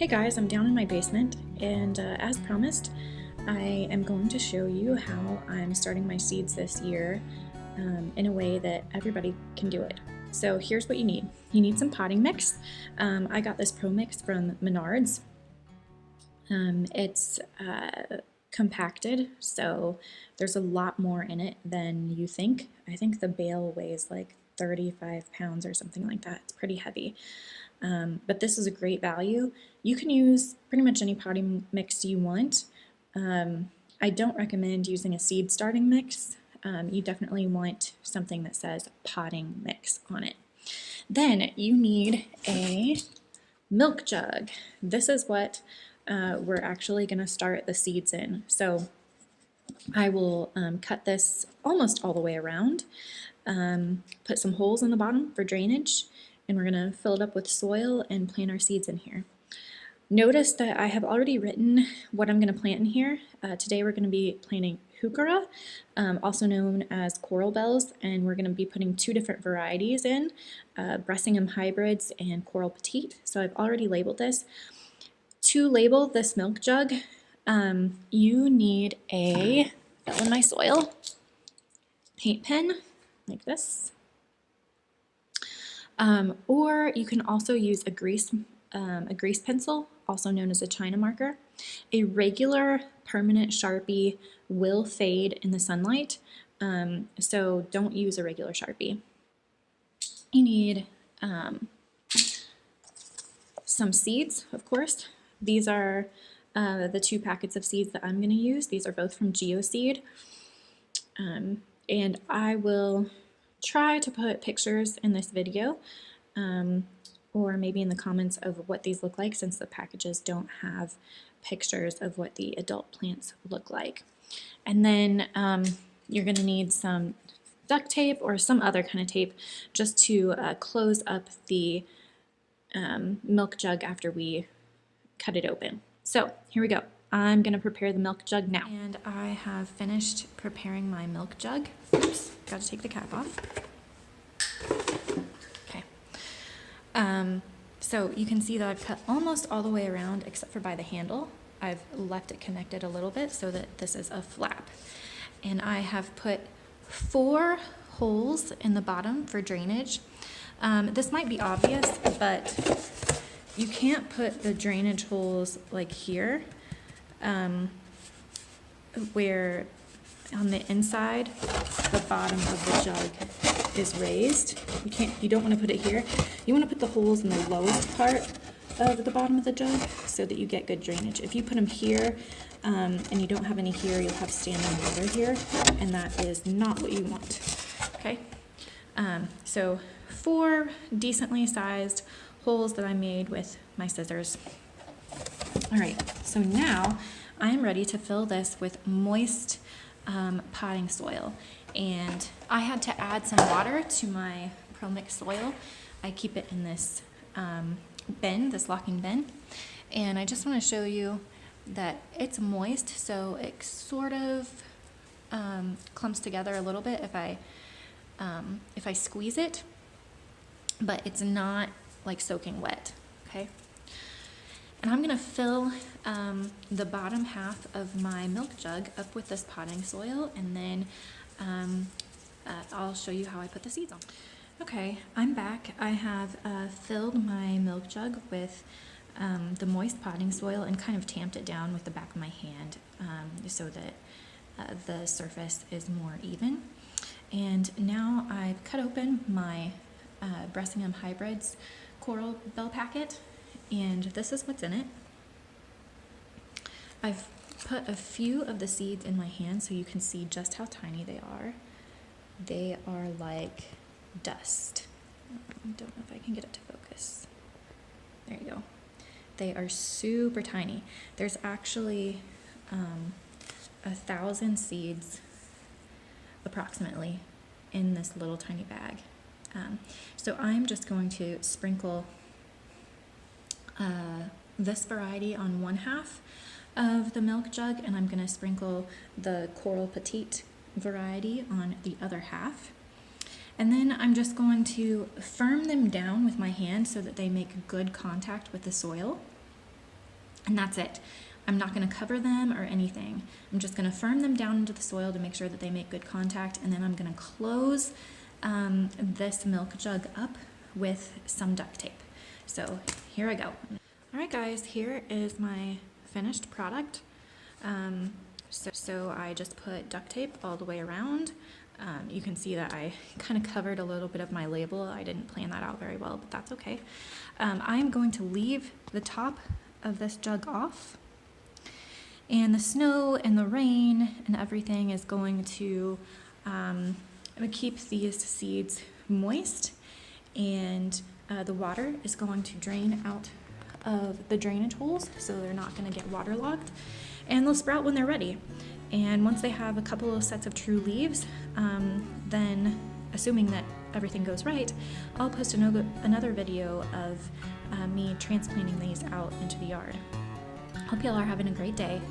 Hey guys, I'm down in my basement, and as promised, I am going to show you how I'm starting my seeds this year in a way that everybody can do it. So here's what you need. You need some potting mix. I got this Pro Mix from Menards. It's compacted, so there's a lot more in it than you think. I think the bale weighs like 35 pounds or something like that. It's pretty heavy. But this is a great value. You can use pretty much any potting mix you want. I don't recommend using a seed starting mix. You definitely want something that says potting mix on it. Then you need a milk jug. This is what we're actually going to start the seeds in. So I will cut this almost all the way around, put some holes in the bottom for drainage, and we're going to fill it up with soil and plant our seeds in here. Notice that I have already written what I'm going to plant in here. Today we're going to be planting heuchera, also known as coral bells, and we're going to be putting two different varieties in, Bressingham hybrids and coral petite. So I've already labeled this. To label this milk jug, you need a, fill in my soil, paint pen like this. Or you can also use a grease pencil, also known as a China marker. A regular permanent Sharpie will fade in the sunlight, so don't use a regular Sharpie. You need some seeds, of course. These are the two packets of seeds that I'm going to use. These are both from GeoSeed, and I will try to put pictures in this video, or maybe in the comments of what these look like, since the packages don't have pictures of what the adult plants look like. And then you're going to need some duct tape or some other kind of tape just to close up the milk jug after we cut it open. So here we go. I'm going to prepare the milk jug now. And I have finished preparing my milk jug. Oops, got to take the cap off. Okay. So you can see that I've cut almost all the way around except for by the handle. I've left it connected a little bit so that this is a flap. And I have put 4 holes in the bottom for drainage. This might be obvious, but you can't put the drainage holes like here, where on the inside the bottom of the jug is raised. You don't want to put it here. You want to put the holes in the lowest part of the bottom of the jug so that you get good drainage. If you put them here and you don't have any here, you'll have standing water here, and that is not what you want. Okay, so 4 decently sized holes that I made with my scissors. All right, so now I'm ready to fill this with moist potting soil, and I had to add some water to my Pro Mix soil. I keep it in this bin, this locking bin, and I just want to show you that it's moist, so it sort of clumps together a little bit if I squeeze it, but it's not like soaking wet. Okay, and I'm gonna fill the bottom half of my milk jug up with this potting soil, and then I'll show you how I put the seeds on. Okay, I'm back. I have filled my milk jug with the moist potting soil and kind of tamped it down with the back of my hand so that the surface is more even. And now I've cut open my Bressingham hybrids coral bell packet, and this is what's in it. I've put a few of the seeds in my hand so you can see just how tiny they are. They are like dust. I don't know if I can get it to focus. There you go. They are super tiny. There's actually 1,000 seeds approximately in this little tiny bag. So I'm just going to sprinkle this variety on one half of the milk jug, and I'm going to sprinkle the coral petite variety on the other half. And then I'm just going to firm them down with my hand so that they make good contact with the soil. And that's it. I'm not going to cover them or anything. I'm just going to firm them down into the soil to make sure that they make good contact, and then I'm going to close this milk jug up with some duct tape. So here I go. All right, guys, here is my finished product. So I just put duct tape all the way around. You can see that I kind of covered a little bit of my label. I didn't plan that out very well, but that's okay. I'm going to leave the top of this jug off, and the snow and the rain and everything is going to keep these seeds moist, and the water is going to drain out of the drainage holes, so they're not going to get waterlogged, and they'll sprout when they're ready. And once they have a couple of sets of true leaves, then assuming that everything goes right, I'll post another video of me transplanting these out into the yard. Hope y'all are having a great day.